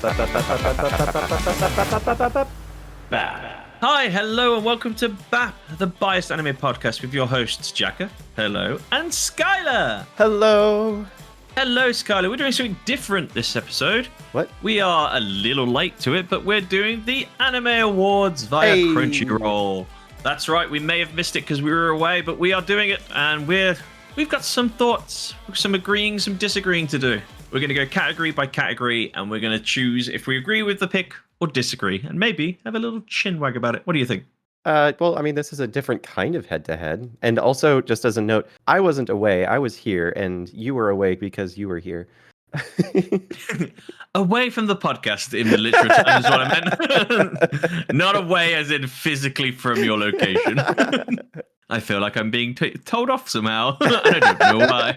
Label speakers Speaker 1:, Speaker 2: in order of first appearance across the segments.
Speaker 1: Hi, hello, and welcome to B.A.P, the Biased Anime Podcast with your hosts, Jaka, hello, and Skylar.
Speaker 2: Hello.
Speaker 1: Hello, Skylar. We're doing something different this episode.
Speaker 2: What?
Speaker 1: We are a little late to it, but we're doing the Anime Awards via Crunchyroll. That's right, we may have missed it because we were away, but we are doing it, and we've got some thoughts, some agreeing, some disagreeing to do. We're going to go category by category, and we're going to choose if we agree with the pick or disagree, and maybe have a little chin wag about it. What do you think?
Speaker 2: Well, I mean, this is a different kind of head-to-head. And also, just as a note, I wasn't away. I was here, and you were away because you were here.
Speaker 1: Away from the podcast in the literal term is what I meant. Not away as in physically from your location. I feel like I'm being told off somehow. I don't know why.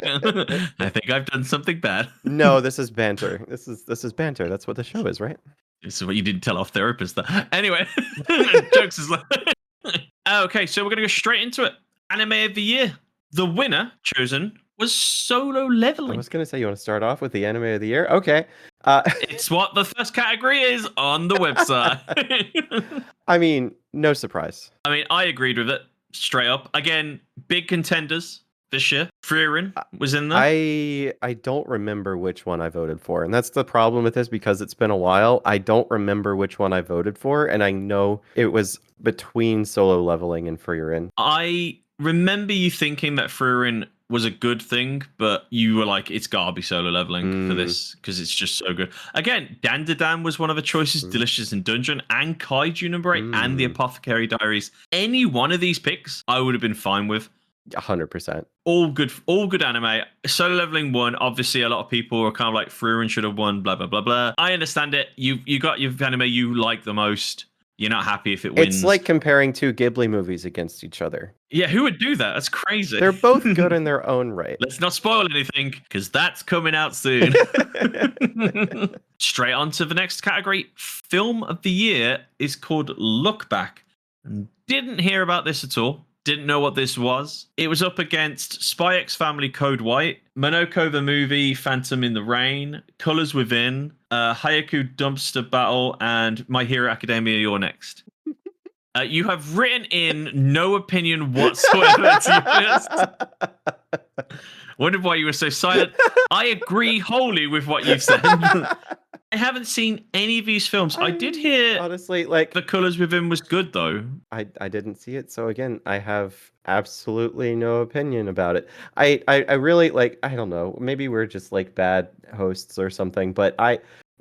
Speaker 1: I think I've done something bad.
Speaker 2: No, this is banter. This is banter. That's what the show is, right?
Speaker 1: This is what you didn't tell off therapist. Anyway, jokes is like... Okay, so we're going to go straight into it. Anime of the year. The winner chosen was Solo Leveling.
Speaker 2: I was going to say, you want to start off with the anime of the year? Okay.
Speaker 1: It's what the first category is on the website.
Speaker 2: I mean, no surprise.
Speaker 1: I mean, I agreed with it straight up. Again, big contenders this year. Frieren was in there.
Speaker 2: I don't remember which one I voted for. And that's the problem with this because it's been a while. I don't remember which one I voted for. And I know it was between Solo Leveling and Frieren.
Speaker 1: I remember you thinking that Frieren was a good thing, but you were like, it's gotta be Solo Leveling for this because it's just so good. Again, Dandadan was one of the choices, Delicious in Dungeon, and Kaiju Number 8, and The Apothecary Diaries. Any one of these picks, I would have been fine with.
Speaker 2: 100%.
Speaker 1: All good anime. Solo Leveling won. Obviously, a lot of people are kind of like Frieren should have won, blah, blah, blah, blah. I understand it. You got your anime you like the most. You're not happy if it wins.
Speaker 2: It's like comparing two Ghibli movies against each other.
Speaker 1: Yeah, who would do that? That's crazy.
Speaker 2: They're both good in their own right.
Speaker 1: Let's not spoil anything, because that's coming out soon. Straight on to the next category. Film of the year is called Look Back. Didn't hear about this at all. Didn't know what this was. It was up against Spy X Family Code White, Monoko the Movie, Phantom in the Rain, Colors Within, Hayaku Dumpster Battle, and My Hero Academia You're Next. You have written in no opinion whatsoever, to be honest. Wondered why you were so silent. I agree wholly with what you've said. I haven't seen any of these films. I did hear,
Speaker 2: honestly, like,
Speaker 1: The Colors Within was good, though.
Speaker 2: I didn't see it, so again, I have absolutely no opinion about it. I really, like, I don't know, maybe we're just like bad hosts or something, but I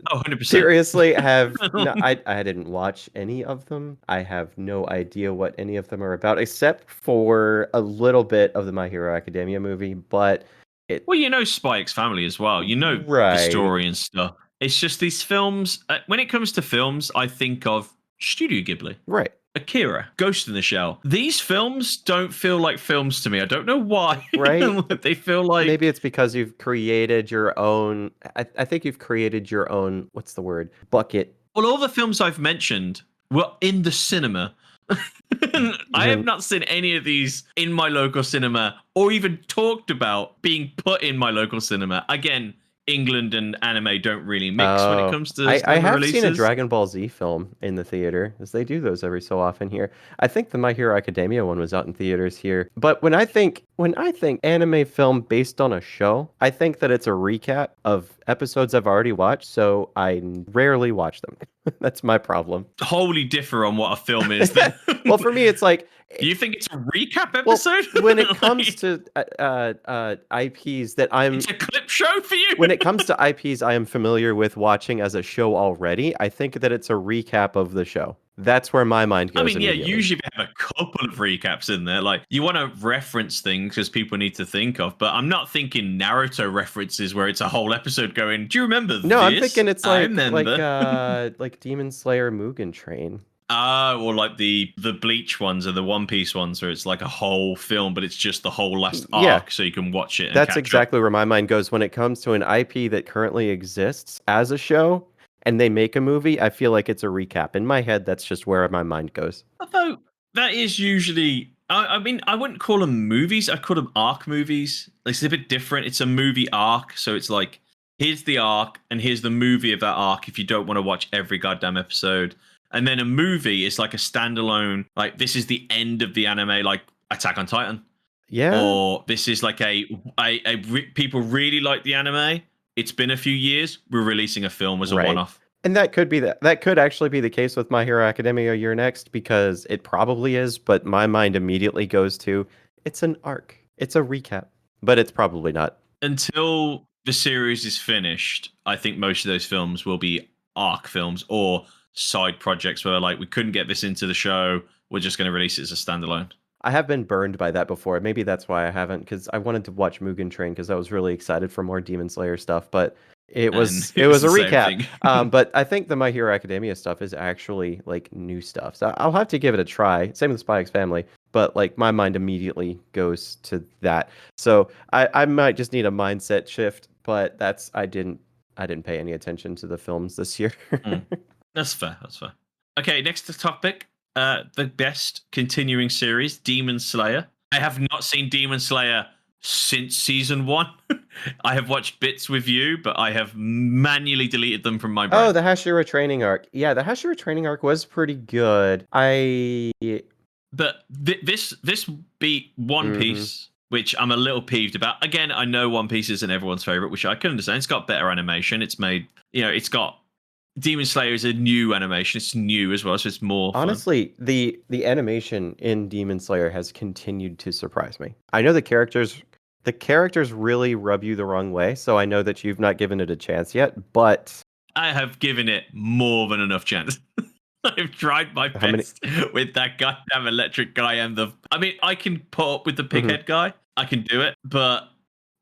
Speaker 1: 100%.
Speaker 2: seriously have no, I didn't watch any of them. I have no idea what any of them are about, except for a little bit of the My Hero Academia movie, but
Speaker 1: well, you know Spy X Family as well. You know
Speaker 2: right.
Speaker 1: The story and stuff. It's just these films. When it comes to films, I think of Studio Ghibli.
Speaker 2: Right.
Speaker 1: Akira, Ghost in the Shell. These films don't feel like films to me. I don't know why.
Speaker 2: Right.
Speaker 1: They feel like...
Speaker 2: Maybe it's because you've created your own... I think you've created your own... What's the word? Bucket.
Speaker 1: Well, all the films I've mentioned were in the cinema. I have not seen any of these in my local cinema or even talked about being put in my local cinema. Again, England and anime don't really mix when it comes to
Speaker 2: I have
Speaker 1: releases.
Speaker 2: seen a Dragon Ball Z film in the theater, as they do those every so often here. I think the My Hero Academia one was out in theaters here. But when I think anime film based on a show, I think that it's a recap of episodes I've already watched, so I rarely watch them. That's my problem.
Speaker 1: Wholly differ on what a film is then.
Speaker 2: Well, for me, it's like...
Speaker 1: You think it's a recap episode?
Speaker 2: Well, when it comes to IPs that I'm...
Speaker 1: It's a clip show for you?
Speaker 2: When it comes to IPs I am familiar with watching as a show already, I think that it's a recap of the show. That's where my mind goes.
Speaker 1: I mean, yeah, usually we have a couple of recaps in there. Like, you want to reference things because people need to think of, but I'm not thinking Naruto references where it's a whole episode going, do you remember this?
Speaker 2: No, I'm thinking it's like Demon Slayer Mugen Train.
Speaker 1: Or like the Bleach ones or the One Piece ones where it's like a whole film, but it's just the whole last arc, so you can watch it. And
Speaker 2: that's exactly where my mind goes when it comes to an IP that currently exists as a show, and they make a movie. I feel like it's a recap. In my head, that's just where my mind goes.
Speaker 1: Although that is usually, I mean, I wouldn't call them movies. I'd call them arc movies. It's a bit different. It's a movie arc, so it's like here's the arc and here's the movie of that arc if you don't want to watch every goddamn episode. And then a movie is like a standalone, like this is the end of the anime, like Attack on Titan.
Speaker 2: Yeah.
Speaker 1: Or this is like people really like the anime. It's been a few years. We're releasing a film as a
Speaker 2: Right.
Speaker 1: one-off.
Speaker 2: And that could be that could actually be the case with My Hero Academia You're Next, because it probably is, but my mind immediately goes to it's an arc. It's a recap, but it's probably not.
Speaker 1: Until the series is finished, I think most of those films will be arc films or side projects where like we couldn't get this into the show. We're just going to release it as a standalone.
Speaker 2: I have been burned by that before. Maybe that's why I haven't, because I wanted to watch Mugen Train because I was really excited for more Demon Slayer stuff, but it was a recap. But I think the My Hero Academia stuff is actually like new stuff. So I'll have to give it a try. Same with Spy X Family, but like my mind immediately goes to that. So I might just need a mindset shift, but I didn't pay any attention to the films this year.
Speaker 1: That's fair. That's fair. Okay, next topic. The best continuing series, Demon Slayer. I have not seen Demon Slayer since season 1. I have watched bits with you, but I have manually deleted them from my brain.
Speaker 2: Oh, the Hashira training arc. Yeah, the Hashira training arc was pretty good.
Speaker 1: But this beat One Piece, which I'm a little peeved about. Again, I know One Piece isn't everyone's favorite, which I can understand. It's got better animation. It's made, it's got Demon Slayer is a new animation. It's new as well, so it's more fun.
Speaker 2: Honestly, the animation in Demon Slayer has continued to surprise me. I know the characters really rub you the wrong way, so I know that you've not given it a chance yet, but
Speaker 1: I have given it more than enough chance. I've tried my best with that goddamn electric guy and I can put up with the pighead guy. I can do it, but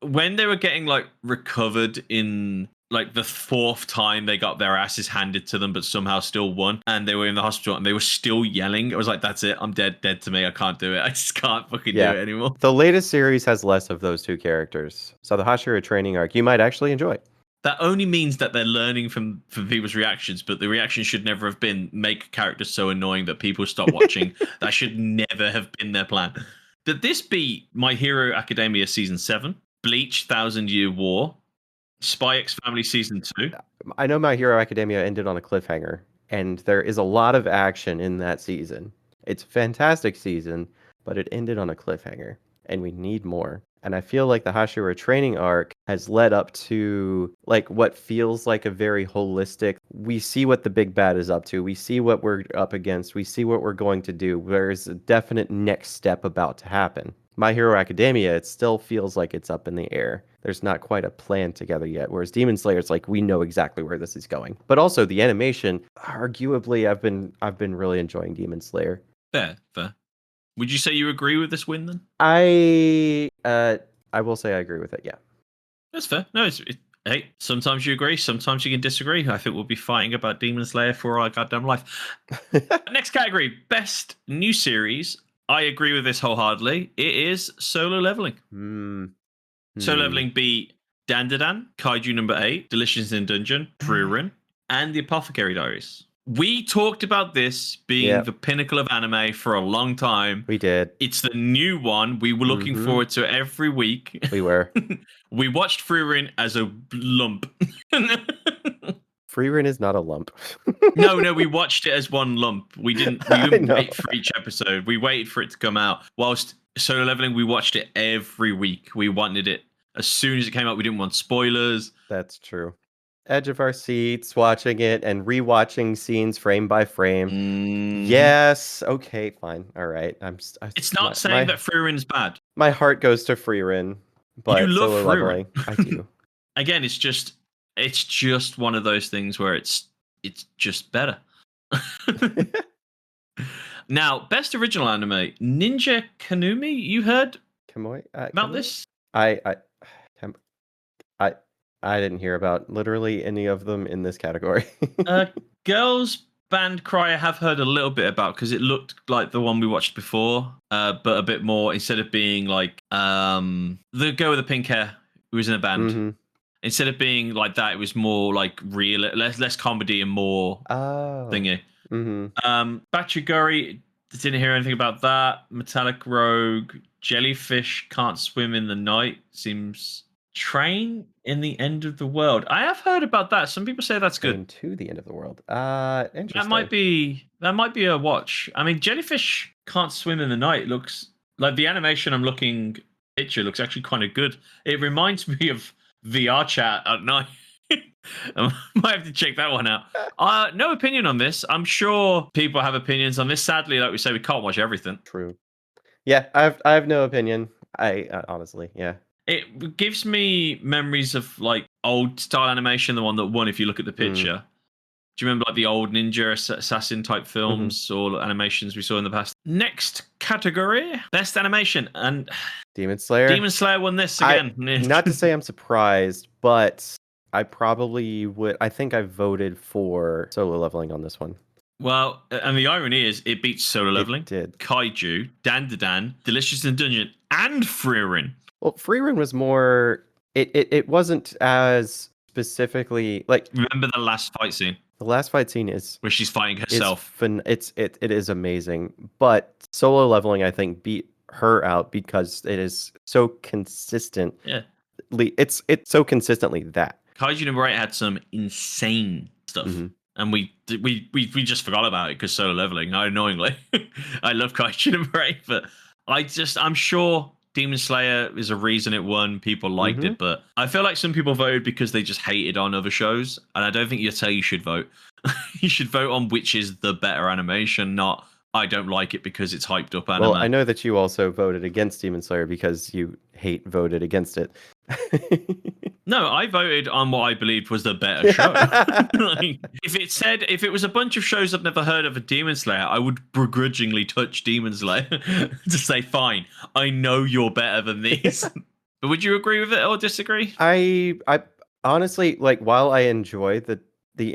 Speaker 1: when they were getting like recovered in like the 4th time they got their asses handed to them, but somehow still won, and they were in the hospital and they were still yelling, I was like, that's it, I'm dead to me, I can't do it, I just can't fucking do it anymore.
Speaker 2: The latest series has less of those two characters, so the Hashira training arc you might actually enjoy.
Speaker 1: That only means that they're learning from people's reactions, but the reaction should never have been make characters so annoying that people stop watching. That should never have been their plan. Did this be My Hero Academia Season 7, Bleach 1000 Year War, Spy X Family Season 2?
Speaker 2: I know My Hero Academia ended on a cliffhanger, and there is a lot of action in that season. It's a fantastic season, but it ended on a cliffhanger, and we need more. And I feel like the Hashira training arc has led up to like what feels like a very holistic, we see what the big bad is up to, we see what we're up against, we see what we're going to do. There's a definite next step about to happen. My Hero Academia, it still feels like it's up in the air. There's not quite a plan together yet. Whereas Demon Slayer, it's like we know exactly where this is going. But also the animation, arguably, I've been really enjoying Demon Slayer.
Speaker 1: Fair. Would you say you agree with this win then?
Speaker 2: I will say I agree with it. Yeah,
Speaker 1: that's fair. No, hey, sometimes you agree, sometimes you can disagree. I think we'll be fighting about Demon Slayer for our goddamn life. Next category, best new series. I agree with this wholeheartedly. It is Solo Leveling. Solo Leveling beat Dandadan, Kaiju number 8, Delicious in Dungeon, Frieren, and The Apothecary Diaries. We talked about this being the pinnacle of anime for a long time.
Speaker 2: We did.
Speaker 1: It's the new one. We were looking forward to it every week.
Speaker 2: We were.
Speaker 1: We watched Frieren as a lump.
Speaker 2: Frieren is not a lump.
Speaker 1: No, we watched it as one lump. We didn't wait for each episode. We waited for it to come out. Whilst Solo Leveling, we watched it every week. We wanted it as soon as it came out. We didn't want spoilers.
Speaker 2: That's true. Edge of our seats, watching it and rewatching scenes frame by frame. Yes. Okay. Fine. All right.
Speaker 1: It's not saying that Frieren's bad.
Speaker 2: My heart goes to Frieren, but
Speaker 1: you love
Speaker 2: Solo Leveling, I do.
Speaker 1: Again, it's just one of those things where it's just better. Now, best original anime, Ninja Kanumi. You heard about this?
Speaker 2: I didn't hear about literally any of them in this category.
Speaker 1: Girls Band Cry I have heard a little bit about because it looked like the one we watched before, but a bit more, instead of being like the girl with the pink hair who was in a band. Instead of being like that, it was more like real, less comedy and more thingy. Bachiguri, didn't hear anything about that. Metallic Rogue, Jellyfish Can't Swim in the Night seems Train in the End of the World. I have heard about that. Some people say that's good.
Speaker 2: Train to the End of the World.
Speaker 1: That
Speaker 2: Interesting.
Speaker 1: might be a watch. I mean, jellyfish can't swim in the night. Looks like the animation I'm looking picture looks actually kind of good. It reminds me of VR chat at night. I might have to check that one out. No opinion on this. I'm sure people have opinions on this. Sadly, like we say, we can't watch everything.
Speaker 2: True. Yeah, I have no opinion. I honestly, yeah.
Speaker 1: It gives me memories of like old style animation, the one that won. If you look at the picture, do you remember like the old ninja assassin type films or animations we saw in the past? Next category, best animation, and
Speaker 2: Demon Slayer.
Speaker 1: Demon Slayer won this again.
Speaker 2: Not to say I'm surprised, but I probably would. I think I voted for Solo Leveling on this one.
Speaker 1: Well, and the irony is, it beats Solo Leveling,
Speaker 2: It did.
Speaker 1: Kaiju, Dan, Delicious in Dungeon, and Frieren.
Speaker 2: Well, Frieren was more. It wasn't as specifically like.
Speaker 1: Remember the last fight scene?
Speaker 2: The last fight scene is
Speaker 1: where she's fighting herself.
Speaker 2: It is amazing, but Solo Leveling I think beat her out because it is so consistent.
Speaker 1: Yeah,
Speaker 2: it's so consistently that.
Speaker 1: Kaiju number 8 had some insane stuff. And we just forgot about it because Solo Leveling. Annoyingly, I love Kaiju number 8, but I'm sure Demon Slayer is a reason it won. People liked it, but I feel like some people voted because they just hated on other shows, and I don't think that's how you should vote. You should vote on which is the better animation, not I don't like it because it's hyped up anime.
Speaker 2: Well, I know that you also voted against Demon Slayer because you voted against it.
Speaker 1: No, I voted on what I believed was the better show. Like, if it was a bunch of shows I've never heard of a Demon Slayer, I would begrudgingly touch Demon Slayer to say, fine, I know you're better than these. But would you agree with it or disagree?
Speaker 2: I honestly, like, while I enjoy the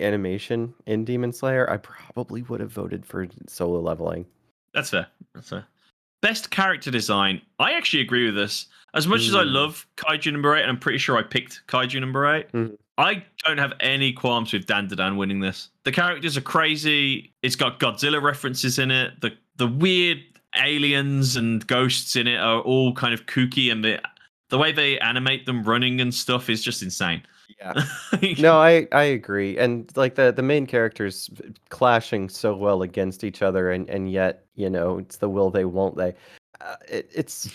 Speaker 2: animation in Demon Slayer, I probably would have voted for Solo Leveling.
Speaker 1: That's fair. Best character design. I actually agree with this. As much as I love Kaiju number 8, and I'm pretty sure I picked Kaiju number 8, I don't have any qualms with Dan winning this. The characters are crazy. It's got Godzilla references in it. The weird aliens and ghosts in it are all kind of kooky, and the way they animate them running and stuff is just insane.
Speaker 2: Yeah. No, I agree. And like the main characters clashing so well against each other, and yet, it's the will they won't they. It's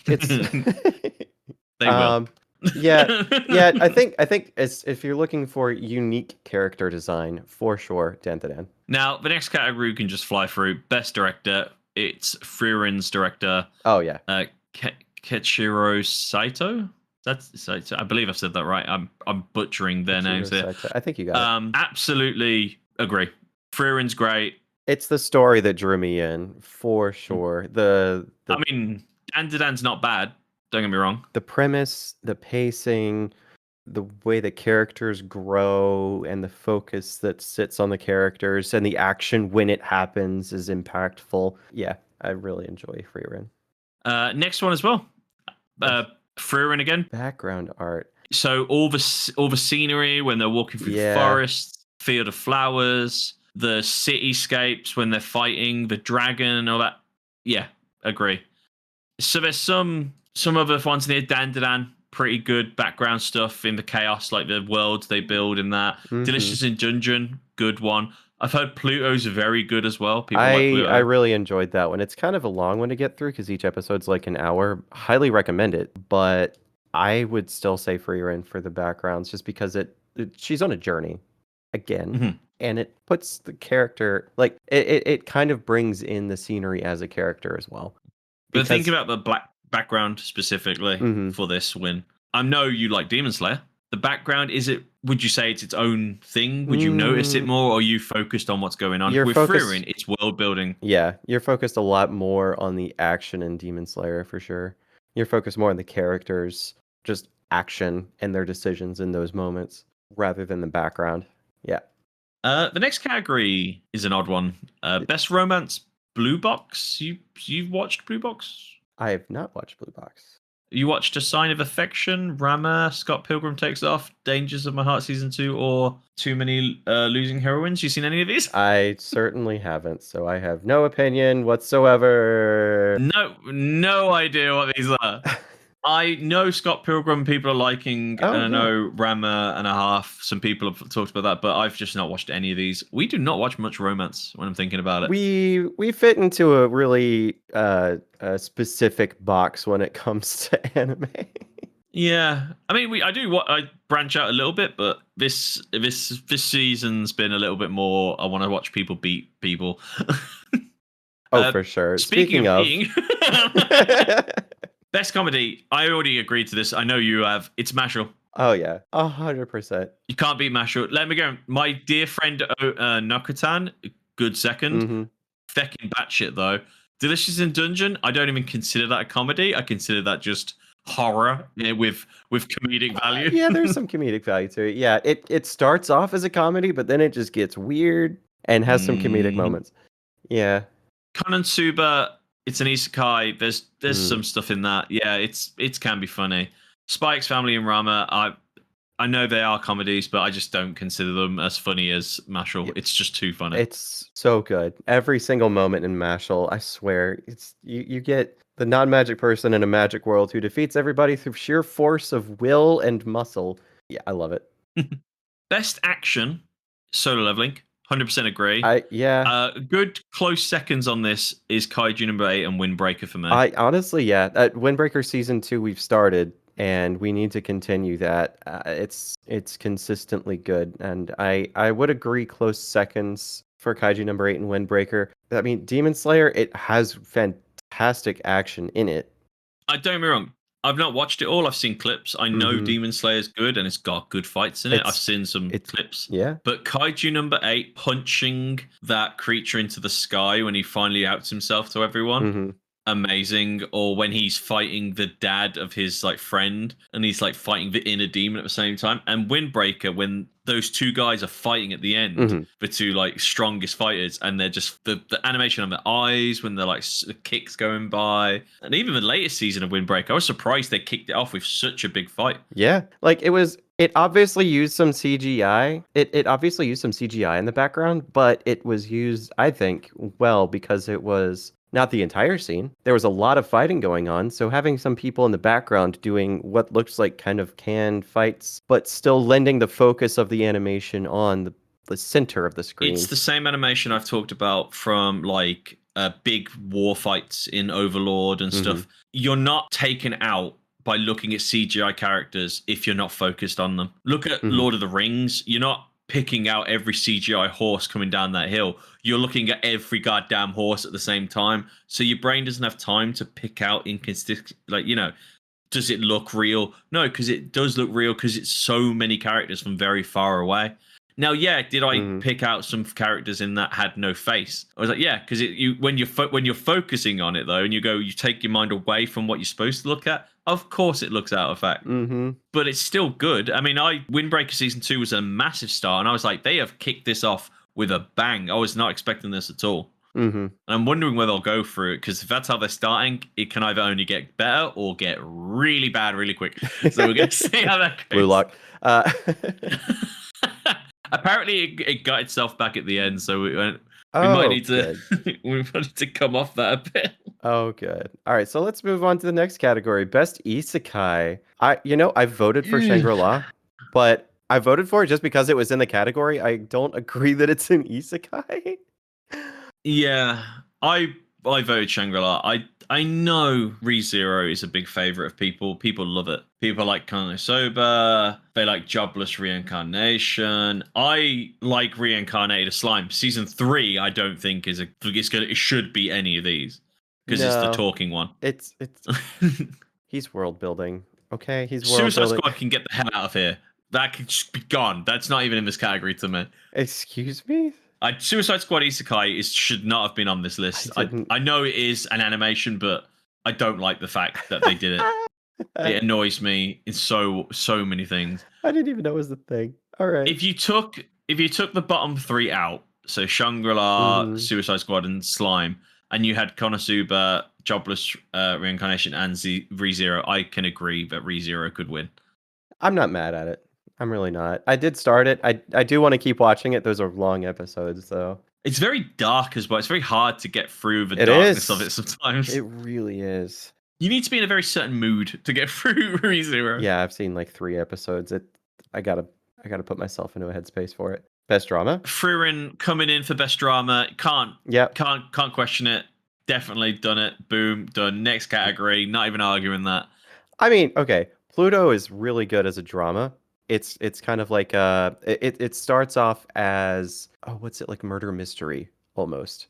Speaker 1: they will.
Speaker 2: Yeah. I think if you're looking for unique character design, for sure, Dan.
Speaker 1: Now, the next category we can just fly through. Best director. It's Frieren's director.
Speaker 2: Oh yeah.
Speaker 1: Keiichiro Saito. I believe I've said that right. I'm butchering their names here.
Speaker 2: I think you got it.
Speaker 1: Absolutely agree. Frieren's great.
Speaker 2: It's the story that drew me in, for sure.
Speaker 1: I mean, Dan's not bad. Don't get me wrong.
Speaker 2: The premise, the pacing, the way the characters grow, and the focus that sits on the characters, and the action when it happens is impactful. Yeah, I really enjoy Frieren.
Speaker 1: Next one as well. Frieren again.
Speaker 2: Background art.
Speaker 1: So all the scenery when they're walking through the forests, field of flowers, the cityscapes when they're fighting the dragon, all that. Yeah, agree. So there's some other ones near Dan, pretty good background stuff in the chaos, like the worlds they build in that. Delicious in Dungeon, good one. I've heard Pluto's very good as well. People like Pluto.
Speaker 2: I really enjoyed that one. It's kind of a long one to get through because each episode's like an hour. Highly recommend it, but I would still say Frieren for the backgrounds just because she's on a journey again, and it puts the character, like, it kind of brings in the scenery as a character as well.
Speaker 1: But think about the black background specifically for this win. I know you like Demon Slayer. The background, would you say it's its own thing? Would you notice it more, or are you focused on what's going on? With Frieren, it's world building.
Speaker 2: Yeah, you're focused a lot more on the action in Demon Slayer for sure. You're focused more on the characters, just action and their decisions in those moments, rather than the background. Yeah.
Speaker 1: The next category is an odd one. Best romance, Blue Box. You've watched Blue Box?
Speaker 2: I have not watched Blue Box.
Speaker 1: You watched A Sign of Affection, Rama, Scott Pilgrim Takes Off, Dangers of My Heart Season 2, or Too Many Losing Heroines? You seen any of these?
Speaker 2: I certainly haven't, so I have no opinion whatsoever.
Speaker 1: No idea what these are. I know Scott Pilgrim people are liking,
Speaker 2: Oh,
Speaker 1: and I
Speaker 2: yeah.
Speaker 1: know Rama and a Half. Some people have talked about that, but I've just not watched any of these. We do not watch much romance when I'm thinking about it.
Speaker 2: We fit into a really a specific box when it comes to anime.
Speaker 1: Yeah, I mean, I branch out a little bit, but this season's been a little bit more. I want to watch people beat people.
Speaker 2: Oh, for sure.
Speaker 1: Speaking
Speaker 2: Speaking
Speaker 1: of
Speaker 2: of,
Speaker 1: beating, best comedy. I already agreed to this. I know you have. It's Mashal.
Speaker 2: oh yeah, 100%.
Speaker 1: You can't beat Mashal. Let me go. My dear friend Nokutan, good second.
Speaker 2: Mm-hmm.
Speaker 1: Feckin' batshit though. Delicious in Dungeon. I don't even consider that a comedy. I consider that just horror with comedic value.
Speaker 2: Yeah, there's some comedic value to it. Yeah, it starts off as a comedy, but then it just gets weird and has some comedic
Speaker 1: Mhm.
Speaker 2: moments. Yeah.
Speaker 1: Konosuba, it's an isekai. There's
Speaker 2: Mm.
Speaker 1: some stuff in that. Yeah, it can be funny. Spike's Family and Rama, I know they are comedies, but I just don't consider them as funny as Mashal.
Speaker 2: Yep.
Speaker 1: It's just too funny.
Speaker 2: It's so good. Every single moment in Mashal, I swear, it's you get the non-magic person in a magic world who defeats everybody through sheer force of will and muscle. Yeah, I love it.
Speaker 1: Best action, Solo Leveling. 100% agree.
Speaker 2: Yeah.
Speaker 1: Good close seconds on this is Kaiju number 8 and Windbreaker for me.
Speaker 2: I honestly, yeah. At Windbreaker season 2, we've started, and we need to continue that. It's consistently good, and I would agree. Close seconds for Kaiju number 8 and Windbreaker. I mean, Demon Slayer, it has fantastic action in it.
Speaker 1: Don't get me wrong. I've not watched it all. I've seen clips. I know
Speaker 2: Mhm.
Speaker 1: Demon Slayer's good and it's got good fights in it. I've
Speaker 2: It's
Speaker 1: seen some
Speaker 2: it's
Speaker 1: clips.
Speaker 2: yeah.
Speaker 1: But Kaiju number 8 punching that creature into the sky when he finally outs himself to everyone.
Speaker 2: Mhm.
Speaker 1: Amazing. Or when he's fighting the dad of his like friend and he's like fighting the inner demon at the same time. And Windbreaker, when those two guys are fighting at the end,
Speaker 2: Mhm.
Speaker 1: the two like strongest fighters, and they're just the animation on their eyes when they're like the kicks going by. And even the latest season of Windbreaker, I was surprised they kicked it off with such a big fight.
Speaker 2: Yeah. Like it obviously used some CGI. It obviously used some CGI in the background, but it was used, I think, well because it was not the entire scene. There was a lot of fighting going on, so having some people in the background doing what looks like kind of canned fights, but still lending the focus of the animation on the center of the screen.
Speaker 1: It's the same animation I've talked about from like big war fights in Overlord and stuff. You're not taken out by looking at CGI characters if you're not focused on them. Look at Lord of the Rings. You're not picking out every CGI horse coming down that hill. You're looking at every goddamn horse at the same time. So your brain doesn't have time to pick out inconsistent, like, does it look real? No, because it does look real because it's so many characters from very far away. Now, yeah, did I pick out some characters in that had no face? I was like, yeah, because when you're focusing on it though, and you take your mind away from what you're supposed to look at. Of course, it looks out of fact, but it's still good. I mean, Windbreaker season 2 was a massive star, and I was like, they have kicked this off with a bang. I was not expecting this at all. And I'm wondering where they'll go through it, because if that's how they're starting, it can either only get better or get really bad really quick. So we're going to see how that goes.
Speaker 2: Blue Lock.
Speaker 1: Apparently, it got itself back at the end, so we
Speaker 2: Oh,
Speaker 1: might need to
Speaker 2: good.
Speaker 1: we might need to come off that a bit.
Speaker 2: Oh, good. All right, so let's move on to the next category, best isekai. I voted for Shangri-La, but I voted for it just because it was in the category. I don't agree that it's an isekai.
Speaker 1: Yeah, I voted Shangri-La. I know ReZero is a big favorite of people. People love it. People like Konosuba. They like Jobless Reincarnation. I like Reincarnated Slime. Season 3, I don't think it should be any of these because it's the
Speaker 2: No.
Speaker 1: talking one.
Speaker 2: It's he's world building. Okay, he's world
Speaker 1: Suicide
Speaker 2: building.
Speaker 1: Squad can get the hell out of here. That can just be gone. That's not even in this category to me.
Speaker 2: Excuse me?
Speaker 1: Suicide Squad Isekai should not have been on this list. I know it is an animation, but I don't like the fact that they did it. It annoys me in so many things.
Speaker 2: I didn't even know it was the thing. All right.
Speaker 1: If you took the bottom 3 out, so Shangri-La, Suicide Squad, and Slime, and you had Konosuba, Jobless Reincarnation, and ReZero, I can agree that ReZero could win.
Speaker 2: I'm not mad at it. I'm really not. I did start it. I do want to keep watching it. Those are long episodes, though.
Speaker 1: It's very dark as well. It's very hard to get through the darkness of it sometimes.
Speaker 2: It really is.
Speaker 1: You need to be in a very certain mood to get through ReZero.
Speaker 2: Yeah, I've seen like 3 episodes. I gotta put myself into a headspace for it. Best drama?
Speaker 1: Fruin coming in for best drama.
Speaker 2: Yep.
Speaker 1: Can't question it. Definitely done it. Boom, done. Next category. Not even arguing that.
Speaker 2: I mean, okay, Pluto is really good as a drama. It's kind of like it starts off as, oh, what's it, like murder mystery almost.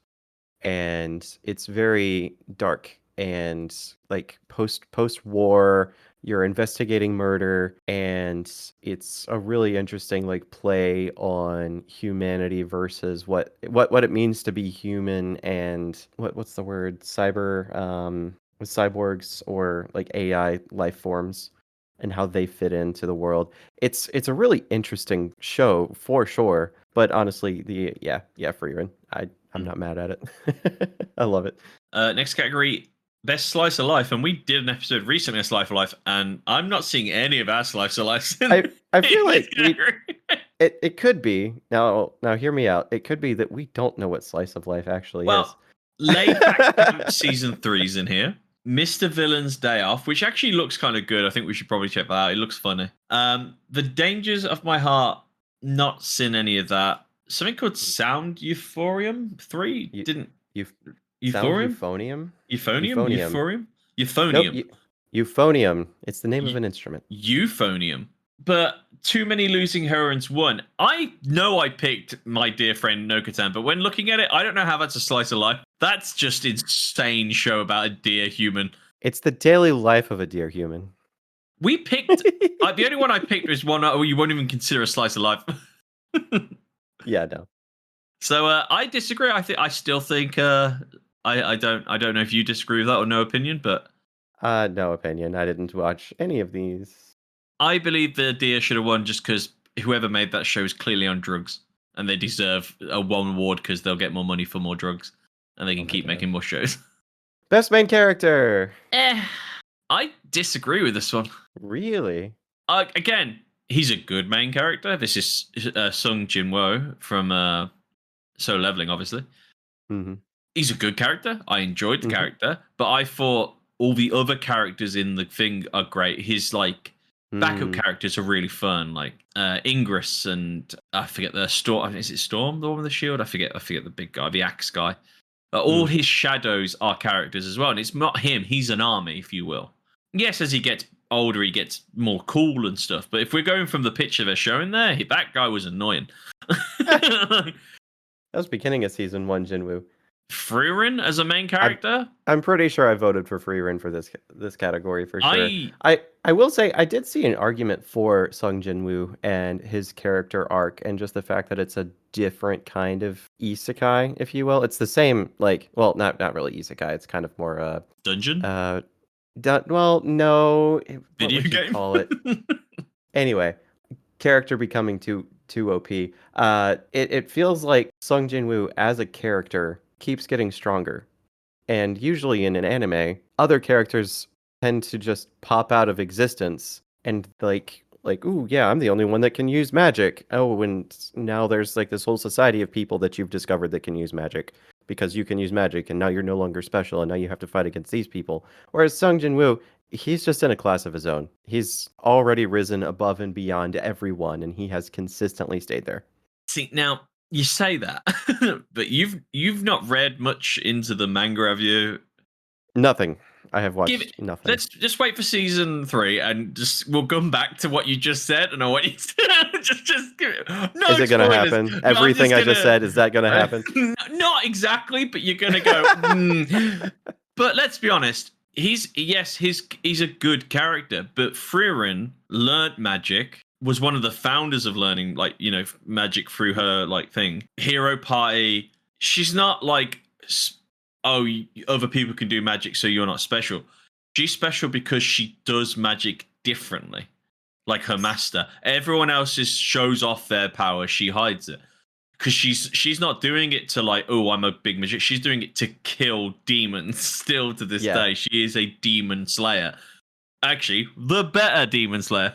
Speaker 2: And it's very dark and like post war, you're investigating murder, and it's a really interesting like play on humanity versus what it means to be human, and what's the word, with cyborgs or like AI life forms and how they fit into the world. It's a really interesting show for sure, but honestly, Freerun. I'm not mad at it. I love it.
Speaker 1: Next category, best slice of life, and we did an episode recently of Slice of Life, and I'm not seeing any of our slice of life.
Speaker 2: I feel like it could be, now hear me out. It could be that we don't know what slice of life actually is.
Speaker 1: Well, Laid Back Camp season 3's in here. Mr. Villain's Day Off, which actually looks kind of good. I think we should probably check that out. It looks funny. The Dangers of My Heart, not seen any of that. Something called Sound Euphorium 3 didn't.
Speaker 2: Euphonium?
Speaker 1: Euphonium.
Speaker 2: Nope, euphonium. It's the name of an instrument.
Speaker 1: Euphonium. But Too Many Losing Heroines 1. I know I picked My Dear Friend Nokatan, but when looking at it, I don't know how that's a slice of life. That's just insane show about a dear human.
Speaker 2: It's the daily life of a dear human.
Speaker 1: We picked... the only one I picked was one you won't even consider a slice of life.
Speaker 2: Yeah, no.
Speaker 1: So I disagree. I still think... I don't know if you disagree with that or no opinion, but...
Speaker 2: No opinion. I didn't watch any of these.
Speaker 1: I believe the deer should have won just because whoever made that show is clearly on drugs, and they deserve a one award because they'll get more money for more drugs, and they can keep making more shows.
Speaker 2: Best main character.
Speaker 1: I disagree with this one.
Speaker 2: Really?
Speaker 1: Again, he's a good main character. This is Sung Jin-woo from Solo Leveling, obviously.
Speaker 2: Mm-hmm.
Speaker 1: He's a good character. I enjoyed the character, but I thought all the other characters in the thing are great. His like backup characters are really fun, like Ingress and I forget the Storm. Is it Storm, the one with the shield? I forget the big guy, the axe guy. All his shadows are characters as well, and it's not him. He's an army, if you will. Yes, as he gets older, he gets more cool and stuff. But if we're going from the picture they're showing there, that guy was annoying.
Speaker 2: That was beginning of season 1, Jinwoo.
Speaker 1: Frieren as a main character?
Speaker 2: I'm pretty sure I voted for Frieren for this category for sure. I will say I did see an argument for Sung Jin-woo and his character arc, and just the fact that it's a different kind of isekai, if you will. It's the same, like, well, not really isekai. It's kind of more
Speaker 1: dungeon.
Speaker 2: Well, no.
Speaker 1: Video
Speaker 2: what would
Speaker 1: game.
Speaker 2: You call it? Anyway, character becoming too OP. It feels like Sung Jin-woo as a character keeps getting stronger, and usually in an anime, other characters tend to just pop out of existence and like ooh, yeah, I'm the only one that can use magic. Oh, and now there's like this whole society of people that you've discovered that can use magic because you can use magic, and now you're no longer special, and now you have to fight against these people. Whereas Sung Jin-woo, he's just in a class of his own. He's already risen above and beyond everyone, and he has consistently stayed there.
Speaker 1: See, now you say that, but you've not read much into the manga, have you?
Speaker 2: Nothing. I have watched nothing.
Speaker 1: Let's just wait for season 3, and we'll come back to what you just said, and I want you to just give it. No,
Speaker 2: is it going to happen? Everything I just said, is that going to happen?
Speaker 1: Not exactly, but you're going to go. But let's be honest. He's a good character, but Frieren learned magic. Was one of the founders of learning, like, you know, magic through her like thing. Hero Party. She's not like, oh, other people can do magic, so you're not special. She's special because she does magic differently, like her master. Everyone else shows off their power. She hides it because she's not doing it to like, oh, I'm a big magician. She's doing it to kill demons. Still to this day, she is a demon slayer. Actually, the better demon slayer.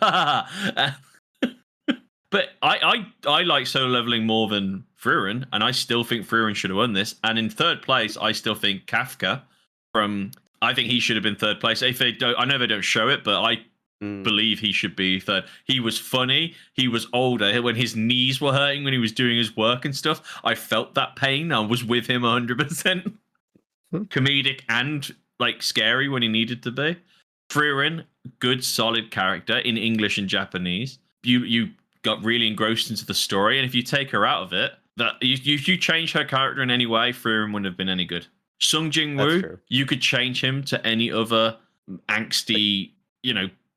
Speaker 1: But I like Solo Leveling more than Frieren, and I still think Frieren should have won this. And in third place, I still think Kafka from I think he should have been third place. If they don't, I know they don't show it, but I believe he should be third. He was funny. He was older. When his knees were hurting when he was doing his work and stuff, I felt that pain. I was with him 100%. Comedic and like scary when he needed to be. Frieren, good, solid character in English and Japanese. You got really engrossed into the story, and if you take her out of it, that you change her character in any way, Frieren wouldn't have been any good. Sung Jin Woo, you could change him to any other angsty,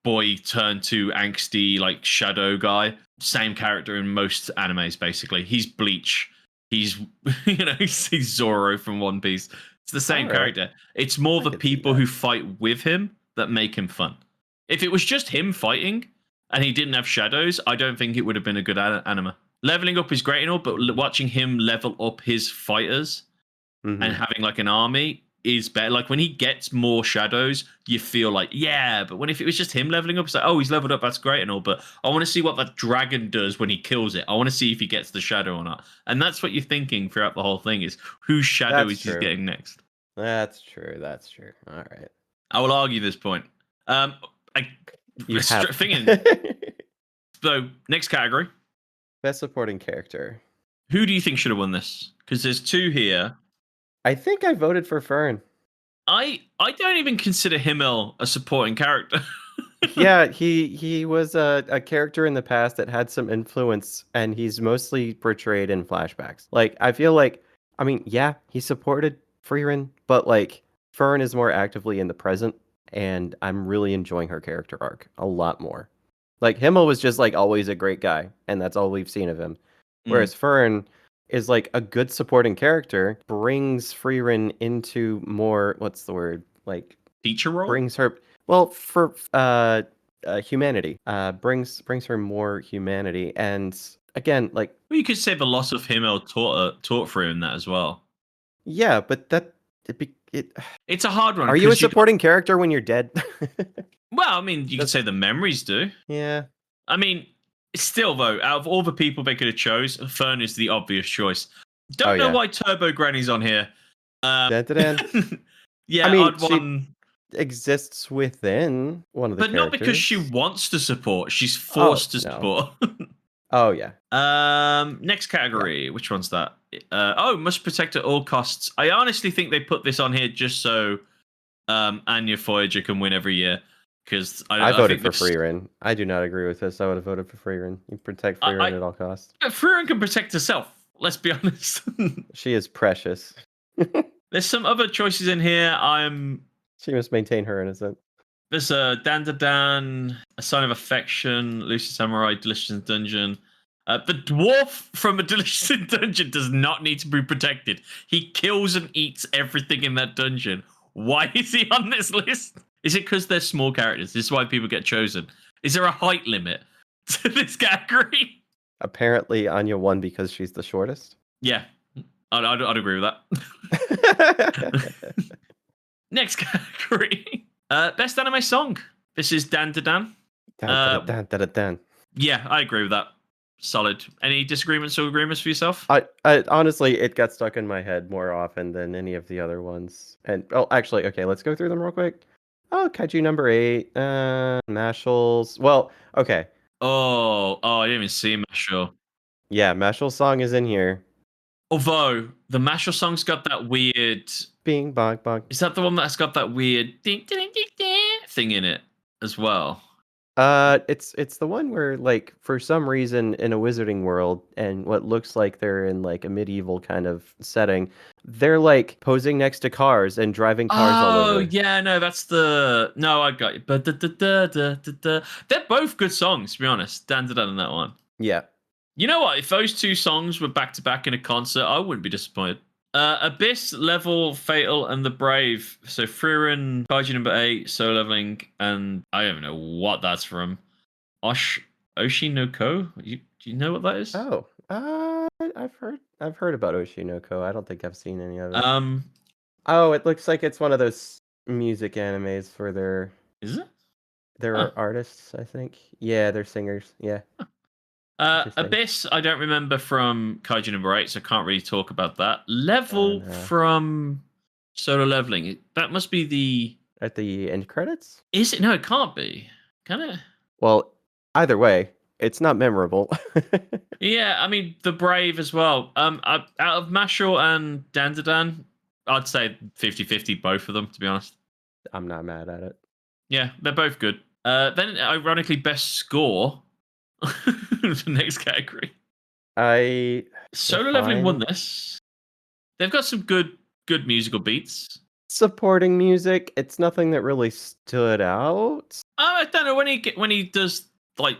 Speaker 1: boy turned to angsty like shadow guy. Same character in most animes, basically. He's Bleach. He's he's Zoro from One Piece. It's the same character. It's more the people who fight with him that make him fun. If it was just him fighting and he didn't have shadows, I don't think it would have been a good anime. Leveling up is great and all, but watching him level up his fighters and having like an army is better. Like when he gets more shadows, you feel like, yeah, but if it was just him leveling up, it's like, oh, he's leveled up, that's great and all, but I want to see what that dragon does when he kills it. I want to see if he gets the shadow or not. And that's what you're thinking throughout the whole thing is whose shadow is he getting next.
Speaker 2: That's true. All right.
Speaker 1: I will argue this point. So next category.
Speaker 2: Best supporting character.
Speaker 1: Who do you think should have won this? Because there's two here.
Speaker 2: I think I voted for Fern.
Speaker 1: I don't even consider Himmel a supporting character.
Speaker 2: Yeah, he was a character in the past that had some influence, and he's mostly portrayed in flashbacks. Like, I feel like, I mean, yeah, he supported Frieren, but like Fern is more actively in the present, and I'm really enjoying her character arc a lot more. Like, Himmel was just like always a great guy, and that's all we've seen of him. Whereas Fern is like a good supporting character, brings Frieren into more, what's the word? Like
Speaker 1: feature role?
Speaker 2: Brings her for humanity. Brings her more humanity. And again, like,
Speaker 1: well, you could say the loss of Himmel taught Frieren that as well.
Speaker 2: Yeah, but
Speaker 1: it's a hard one.
Speaker 2: Are you a supporting character when you're dead?
Speaker 1: Well, I mean, you could say the memories do.
Speaker 2: Yeah.
Speaker 1: I mean, still though, out of all the people they could have chose, Fern is the obvious choice. Don't know why Turbo Granny's on here. Yeah, I mean,
Speaker 2: she exists within one of the characters.
Speaker 1: But not because she wants to support. She's forced to support.
Speaker 2: Oh, yeah.
Speaker 1: Next category. Which one's that? Must protect at all costs. I honestly think they put this on here just so Anya Voyager can win every year. Because
Speaker 2: I voted for Frieren. I do not agree with this. I would have voted for Frieren. You protect Frieren at all costs.
Speaker 1: Frieren can protect herself. Let's be honest.
Speaker 2: She is precious.
Speaker 1: There's some other choices in here.
Speaker 2: She must maintain her innocence.
Speaker 1: There's Dan Da Dan, A Sign of Affection, Lucid Samurai, Delicious Dungeon. The dwarf from A Delicious Dungeon does not need to be protected. He kills and eats everything in that dungeon. Why is he on this list? Is it because they're small characters? This is why people get chosen. Is there a height limit to this category?
Speaker 2: Apparently, Anya won because she's the shortest.
Speaker 1: Yeah, I'd agree with that. Next category. Best anime song. This is Dan Da Dan.
Speaker 2: Dan.
Speaker 1: Yeah, I agree with that. Solid. Any disagreements or agreements for yourself?
Speaker 2: I honestly, it got stuck in my head more often than any of the other ones. And actually, okay, let's go through them real quick. Oh, Kaiju number 8, Mashal's. Well, okay.
Speaker 1: Oh, I didn't even see Mashal.
Speaker 2: Yeah, Mashal's song is in here.
Speaker 1: Although the Mashal song's got that weird
Speaker 2: bing bong bong.
Speaker 1: Is that the one that's got that weird ding, ding, ding, ding, thing in it as well?
Speaker 2: It's the one where, like, for some reason in a wizarding world and what looks like they're in like a medieval kind of setting, they're like posing next to cars and driving cars all over.
Speaker 1: Oh yeah, no, I got you. But they're both good songs, to be honest. Dan Da Dan and that one.
Speaker 2: Yeah.
Speaker 1: You know what? If those two songs were back to back in a concert, I wouldn't be disappointed. Abyss, Level, Fatal, and The Brave. So Frieren, Kaiju number 8, Solo Leveling, and I don't know what that's from. Oshi no Ko? Do you know what that is?
Speaker 2: Oh, I've heard about Oshi no Ko. I don't think I've seen any of it. Oh, it looks like it's one of those music animes for their.
Speaker 1: Is it?
Speaker 2: They're artists, I think. Yeah, they're singers. Yeah.
Speaker 1: Abyss, I don't remember from Kaiju number 8, so I can't really talk about that. Level from Solo Leveling. That must be the.
Speaker 2: At the end credits?
Speaker 1: Is it? No, it can't be. Can it?
Speaker 2: Well, either way, it's not memorable.
Speaker 1: Yeah, I mean the Brave as well. Out of Mashal and Dandadan, I'd say 50-50 both of them, to be honest.
Speaker 2: I'm not mad at it.
Speaker 1: Yeah, they're both good. Then ironically, best score. The next category. Solo Leveling won this. They've got some good musical beats.
Speaker 2: Supporting music, it's nothing that really stood out.
Speaker 1: I don't know when he does like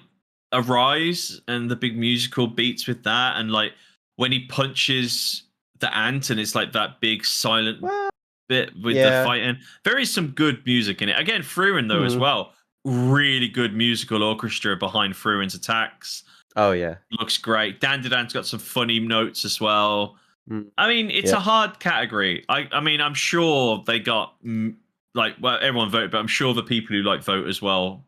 Speaker 1: Arise and the big musical beats with that, and like when he punches the ant and it's like that big silent bit with the fighting. There is some good music in it. Again, Fruin though as well. Really good musical orchestra behind Fruin's attacks.
Speaker 2: Oh yeah,
Speaker 1: looks great. Dandadan's got some funny notes as well. I mean, it's a hard category. I mean, I'm sure they got everyone voted, but I'm sure the people who vote as well,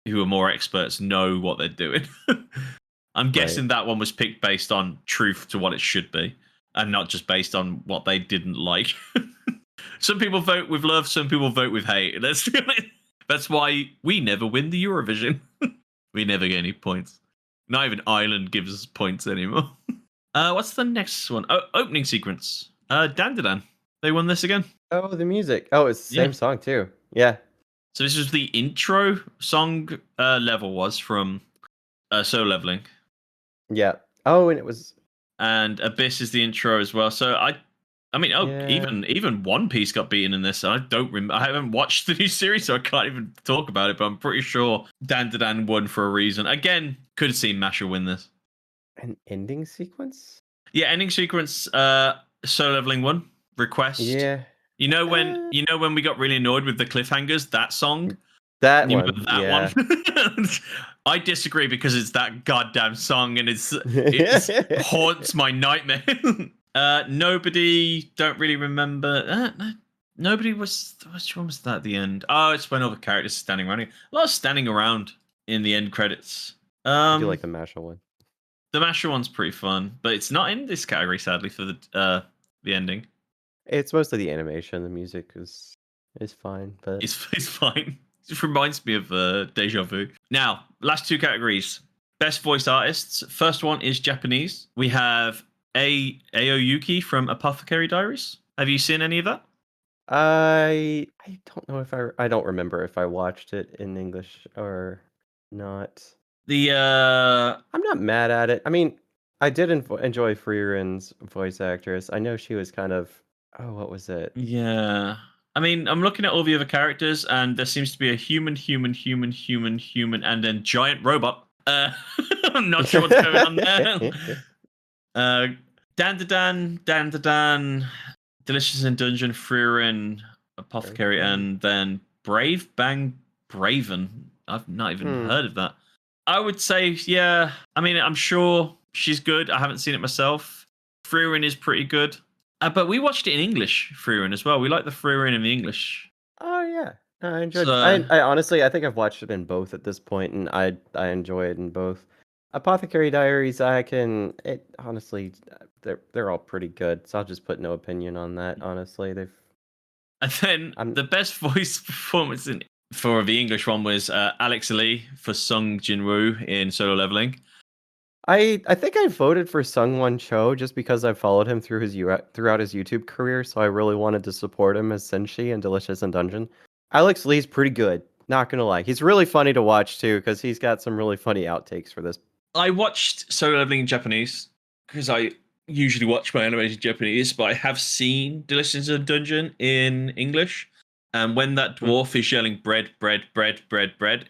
Speaker 1: who are more experts, know what they're doing. I'm guessing that one was picked based on truth to what it should be, and not just based on what they didn't like. Some people vote with love, some people vote with hate. That's why we never win the Eurovision. We never get any points. Not even Ireland gives us points anymore. What's the next one? Oh, opening sequence. Dandadan. They won this again.
Speaker 2: Oh, the music. Oh, it's the same song too. Yeah.
Speaker 1: So this was the intro song level was from Solo Leveling.
Speaker 2: Yeah. Oh, and it was.
Speaker 1: And Abyss is the intro as well. So even One Piece got beaten in this. I don't remember. I haven't watched the new series, so I can't even talk about it. But I'm pretty sure Dandadan won for a reason. Again, could have seen Masha win this.
Speaker 2: An ending sequence?
Speaker 1: Yeah, ending sequence. Solo Leveling one Request.
Speaker 2: Yeah.
Speaker 1: You know when we got really annoyed with the cliffhangers? That song.
Speaker 2: That
Speaker 1: you
Speaker 2: one.
Speaker 1: That one. I disagree because it's that goddamn song and it haunts my nightmare. Nobody. Don't really remember. Nobody was. Which one was that at the end? Oh, it's when all the characters are standing around. A lot of standing around in the end credits.
Speaker 2: I do like the Masha one.
Speaker 1: The Masha one's pretty fun, but it's not in this category, sadly, for the ending.
Speaker 2: It's mostly the animation. The music is fine, but
Speaker 1: it's fine. It just reminds me of Deja Vu. Now, last two categories: best voice artists. First one is Japanese. We have Aoyuki from Apothecary Diaries. Have you seen any of that?
Speaker 2: I don't know if I don't remember if I watched it in English or not.
Speaker 1: I'm
Speaker 2: not mad at it. I mean, I did enjoy Freeren's voice actress. I know she was kind of what was it?
Speaker 1: Yeah. I mean, I'm looking at all the other characters, and there seems to be a human, and then giant robot. I'm not sure what's going on there. Dandadan, Delicious in Dungeon, Frieren, Apothecary, and then Brave Bang Braven. I've not even heard of that. I would say, yeah. I mean, I'm sure she's good. I haven't seen it myself. Frieren is pretty good. But we watched it in English, Frieren, as well. We like the Frieren in the English.
Speaker 2: Oh, yeah. I enjoyed it. I honestly, I think I've watched it in both at this point, and I enjoy it in both. Apothecary Diaries, honestly, they're all pretty good, so I'll just put no opinion on that, honestly.
Speaker 1: And then the best voice performance for the English one was Alex Lee for Sung Jinwoo in Solo Leveling.
Speaker 2: I think I voted for Sungwon Cho just because I followed him throughout his YouTube career, so I really wanted to support him as Senshi in Delicious in Dungeon. Alex Lee's pretty good, not gonna lie. He's really funny to watch too, because he's got some really funny outtakes for this.
Speaker 1: I watched Solo Leveling in Japanese because I usually watch my animated in Japanese, but I have seen Delicious in Dungeon in English. And when that dwarf is yelling bread,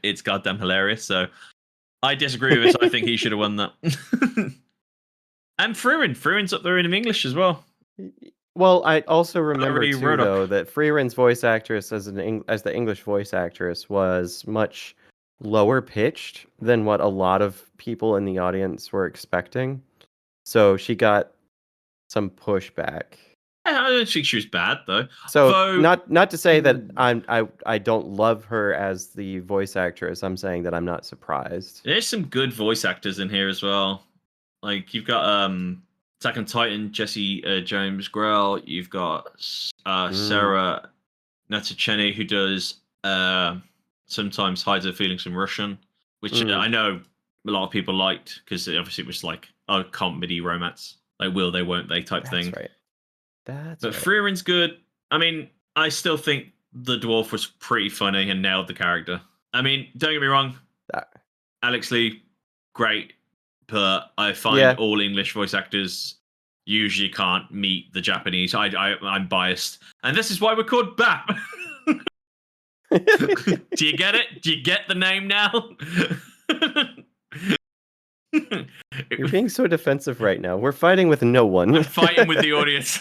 Speaker 1: it's goddamn hilarious. So I disagree with this. I think he should have won that. And Fruiren's up there in English as well.
Speaker 2: Well, I also remember too, though, that Friren's voice actress as the English voice actress was much lower pitched than what a lot of people in the audience were expecting. So she got some pushback.
Speaker 1: I don't think she was bad though.
Speaker 2: So not to say that I don't love her as the voice actress. I'm saying that I'm not surprised.
Speaker 1: There's some good voice actors in here as well. Like you've got Attack on Titan, Jesse James Grell. You've got Sarah Natacheni, who does sometimes hides her feelings in Russian, which I know a lot of people liked because obviously it was like a comedy romance, like will they, won't they type thing.
Speaker 2: Right. But
Speaker 1: Frierin's good. I mean, I still think the dwarf was pretty funny and nailed the character. I mean, don't get me wrong, Alex Lee, great, but I find all English voice actors usually can't meet the Japanese. I'm biased, and this is why we're called B.A.P. Do you get it? Do you get the name now?
Speaker 2: You're being so defensive right now. We're fighting with no one.
Speaker 1: I'm fighting with the audience.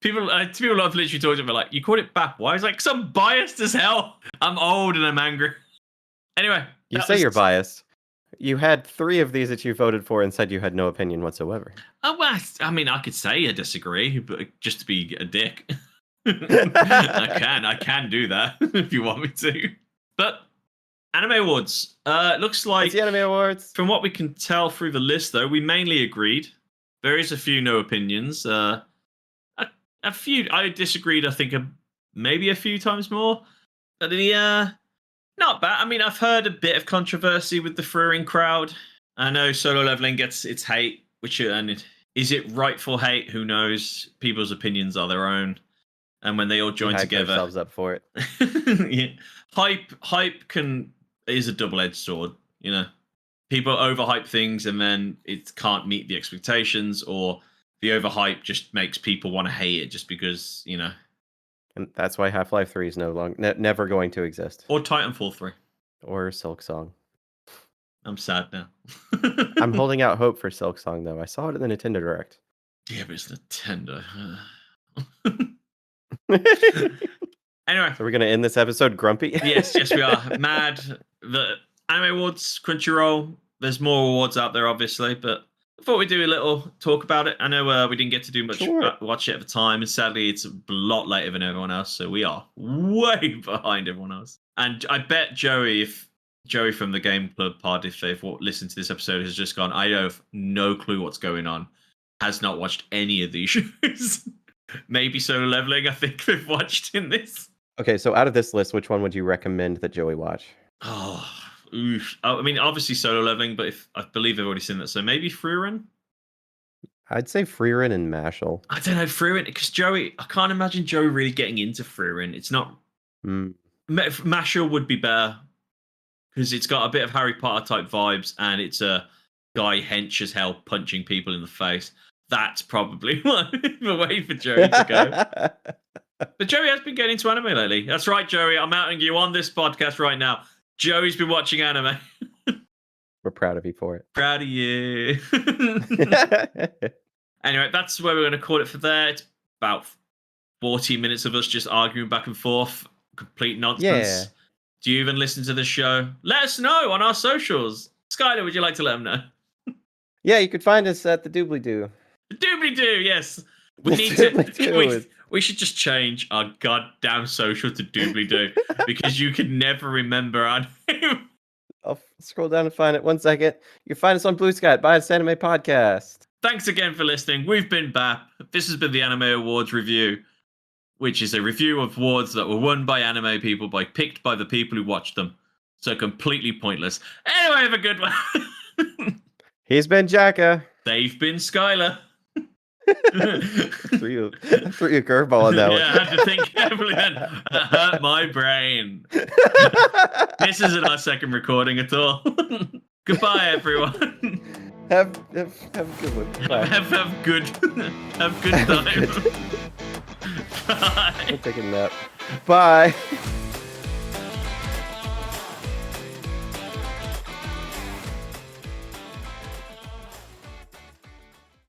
Speaker 1: People have literally talked to me like, you called it B.A.P. Why? I was like, because I'm biased as hell. I'm old and I'm angry. Anyway.
Speaker 2: You say you're biased. You had 3 of these that you voted for and said you had no opinion whatsoever.
Speaker 1: Oh, well, I mean, I could say I disagree, but just to be a dick. I can do that if you want me to. But Anime Awards. Looks like
Speaker 2: it's the Anime Awards.
Speaker 1: From what we can tell through the list, though, we mainly agreed. There is a few no opinions. A few I disagreed. I think maybe a few times more. But not bad. I mean, I've heard a bit of controversy with the Frieren crowd. I know Solo Leveling gets its hate, and is it rightful hate? Who knows? People's opinions are their own, and when they all join together,
Speaker 2: themselves up for it.
Speaker 1: Yeah. Hype is a double-edged sword. You know, people overhype things, and then it can't meet the expectations, or the overhype just makes people want to hate it just because, you know.
Speaker 2: And that's why Half-Life 3 is never going to exist.
Speaker 1: Or Titanfall 3.
Speaker 2: Or Silk Song.
Speaker 1: I'm sad now.
Speaker 2: I'm holding out hope for Silk Song, though. I saw it in the Nintendo Direct.
Speaker 1: Yeah, but it's Nintendo. Anyway.
Speaker 2: So we're going to end this episode grumpy?
Speaker 1: Yes, we are. Mad. The Anime Awards, Crunchyroll. There's more awards out there, obviously, but I thought we'd do a little talk about it. I know we didn't get to do much watch it at the time, and sadly it's a lot later than everyone else, so we are way behind everyone else. And I bet Joey from the Game Club pod, if they've listened to this episode, has just gone, I have no clue what's going on, has not watched any of these shows. Maybe Solo Leveling, I think they've watched in this.
Speaker 2: Okay, so out of this list, which one would you recommend that Joey watch?
Speaker 1: Oh, oof. I mean, obviously Solo Leveling, but I believe I've already seen that, so maybe Frieren?
Speaker 2: I'd say Frieren and Mashal.
Speaker 1: I don't know, Frieren, because Joey, I can't imagine Joey really getting into Frieren. It's not... Mashal would be better, because it's got a bit of Harry Potter type vibes, and it's a guy hench as hell punching people in the face. That's probably the way for Joey to go. But Joey has been getting into anime lately. That's right, Joey. I'm outing you on this podcast right now. Joey's been watching anime.
Speaker 2: We're proud of you for it.
Speaker 1: Proud of you. Anyway, that's where we're going to call it for there. It's about 40 minutes of us just arguing back and forth. Complete nonsense.
Speaker 2: Yeah.
Speaker 1: Do you even listen to the show? Let us know on our socials. Skylar, would you like to let them know?
Speaker 2: Yeah, you could find us at the Doobly Doo.
Speaker 1: The Doobly Doo, yes. We should just change our goddamn social to Doobly Doo because you could never remember our name.
Speaker 2: I'll scroll down and find it. 1 second. You can find us on Blue Sky at Bias Anime Podcast.
Speaker 1: Thanks again for listening. We've been B.A.P. This has been the Anime Awards review, which is a review of awards that were won by anime people, picked by the people who watched them. So completely pointless. Anyway, have a good one.
Speaker 2: He's been Jaka.
Speaker 1: They've been Skylar.
Speaker 2: threw you a curveball on that one.
Speaker 1: Yeah, I had to think carefully then. That hurt my brain. This isn't our second recording at all. Goodbye, everyone.
Speaker 2: Have a good one. Bye.
Speaker 1: Have good time. Bye.
Speaker 2: I'm taking a nap. Bye.